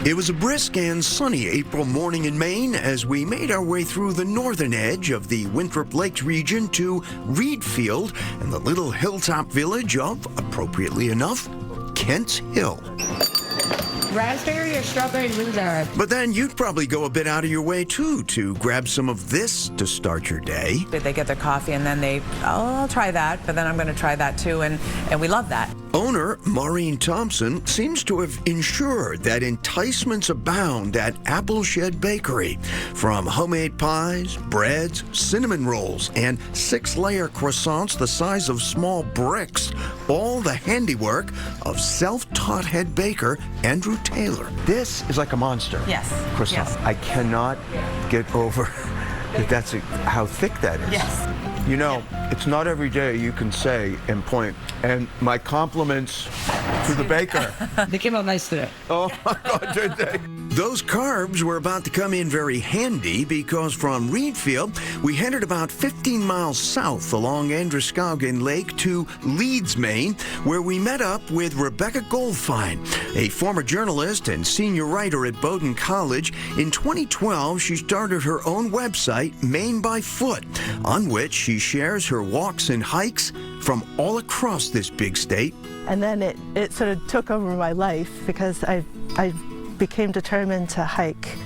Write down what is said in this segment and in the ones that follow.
It was a brisk and sunny April morning in Maine as we made our way through the northern edge of the Winthrop Lakes region to Readfield and the little hilltop village of, appropriately enough, Kent's Hill. Raspberry or strawberry blueberry? But then you'd probably go a bit out of your way, too, to grab some of this to start your day. They get their coffee and then I'll try that, but then I'm going to try that too, and we love that. Owner Maureen Thompson seems to have ensured that enticements abound at Appleshed Bakery. From homemade pies, breads, cinnamon rolls, and 6-layer croissants the size of small bricks, all the handiwork of self-taught head baker Andrew Taylor. This is like a monster. Yes. Croissant. Yes. I cannot get over how thick that is. Yes. You know, it's not every day you can say and point, and my compliments to the baker. They came out nice today. Oh my God, did they? Those carbs were about to come in very handy because from Readfield, we headed about 15 miles south along Androscoggin Lake to Leeds, Maine, where we met up with Rebecca Goldfine, a former journalist and senior writer at Bowdoin College. In 2012, she started her own website, Maine by Foot, on which she shares her walks and hikes from all across this big state. And then it sort of took over my life because I became determined to hike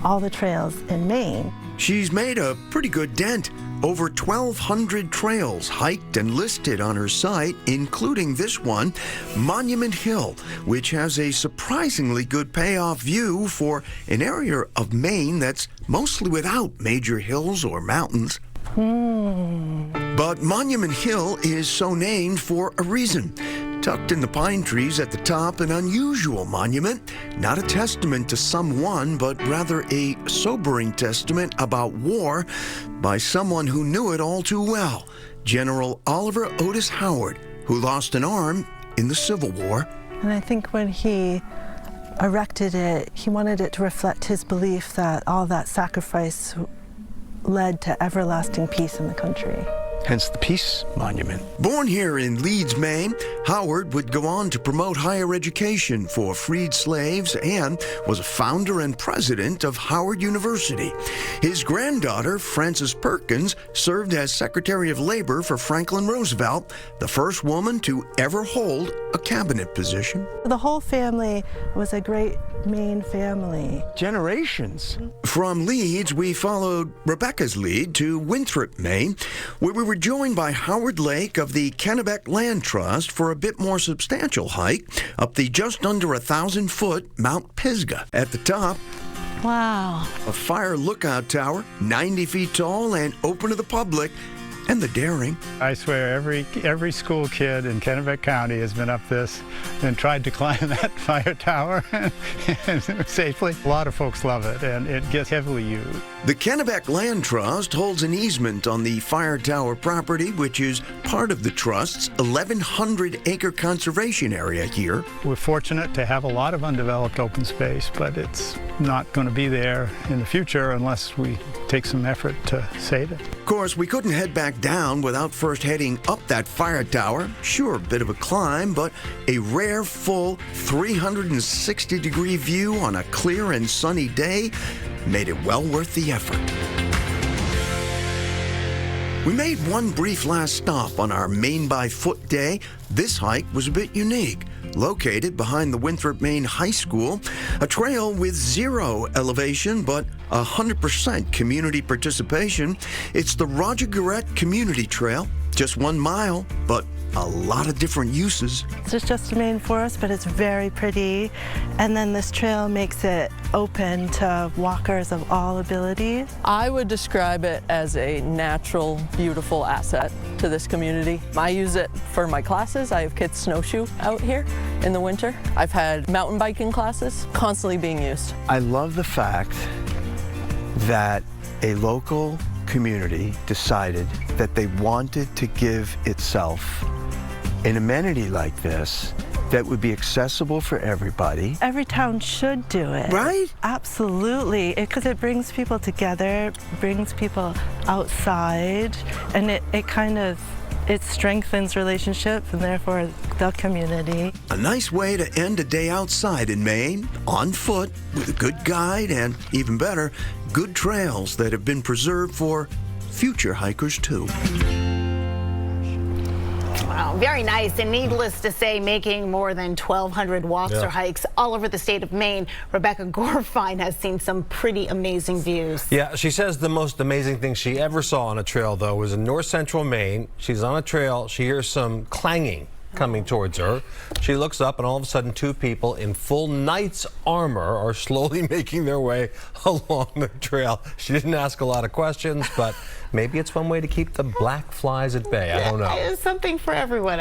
all the trails in Maine. She's made a pretty good dent. Over 1,200 trails hiked and listed on her site, including this one, Monument Hill, which has a surprisingly good payoff view for an area of Maine that's mostly without major hills or mountains. But Monument Hill is so named for a reason. Tucked in the pine trees at the top, an unusual monument, not a testament to someone, but rather a sobering testament about war by someone who knew it all too well, General Oliver Otis Howard, who lost an arm in the Civil War. And I think when he erected it, he wanted it to reflect his belief that all that sacrifice led to everlasting peace in the country. Hence the Peace Monument. Born here in Leeds, Maine, Howard would go on to promote higher education for freed slaves and was a founder and president of Howard University. His granddaughter, Frances Perkins, served as Secretary of Labor for Franklin Roosevelt, the first woman to ever hold a cabinet position. The whole family was a great Maine family. Generations. From Leeds, we followed Rebecca's lead to Winthrop, Maine, where we were joined by Howard Lake of the Kennebec Land Trust for a bit more substantial hike up the just under 1,000-foot Mount Pisgah. At the top, Wow. a fire lookout tower, 90 feet tall and open to the public, and the daring. I swear every school kid in Kennebec County has been up this and tried to climb that fire tower safely. A lot of folks love it, and it gets heavily used. The Kennebec Land Trust holds an easement on the fire tower property, which is part of the Trust's 1,100-acre conservation area here. We're fortunate to have a lot of undeveloped open space, but it's not going to be there in the future unless we take some effort to save it. Of course, we couldn't head back down without first heading up that fire tower. Sure, a bit of a climb, but a rare, full 360-degree view on a clear and sunny day made it well worth the effort. We made one brief last stop on our Maine by Foot day. This hike was a bit unique. Located behind the Winthrop, Maine High School, a trail with 0 elevation but 100% community participation. It's the Roger Garrett Community Trail, just 1 mile, but a lot of different uses. It's just a Maine forest, but it's very pretty. And then this trail makes it open to walkers of all abilities. I would describe it as a natural, beautiful asset to this community. I use it for my classes. I have kids snowshoe out here in the winter. I've had mountain biking classes constantly being used. I love the fact that a local community decided that they wanted to give itself an amenity like this that would be accessible for everybody. Every town should do it. Right? Absolutely, because it brings people together, brings people outside, and it kind of It strengthens relationships and therefore the community. A nice way to end a day outside in Maine, on foot, with a good guide and, even better, good trails that have been preserved for future hikers too. Wow, very nice. And needless to say, making more than 1,200 walks or hikes all over the state of Maine, Rebecca Gorfine has seen some pretty amazing views. Yeah, she says the most amazing thing she ever saw on a trail, though, was in north central Maine. She's on a trail. She hears some clanging coming towards her. She looks up, and all of a sudden, two people in full knight's armor are slowly making their way along the trail. She didn't ask a lot of questions, but maybe it's one way to keep the black flies at bay. I don't know. There's something for everyone.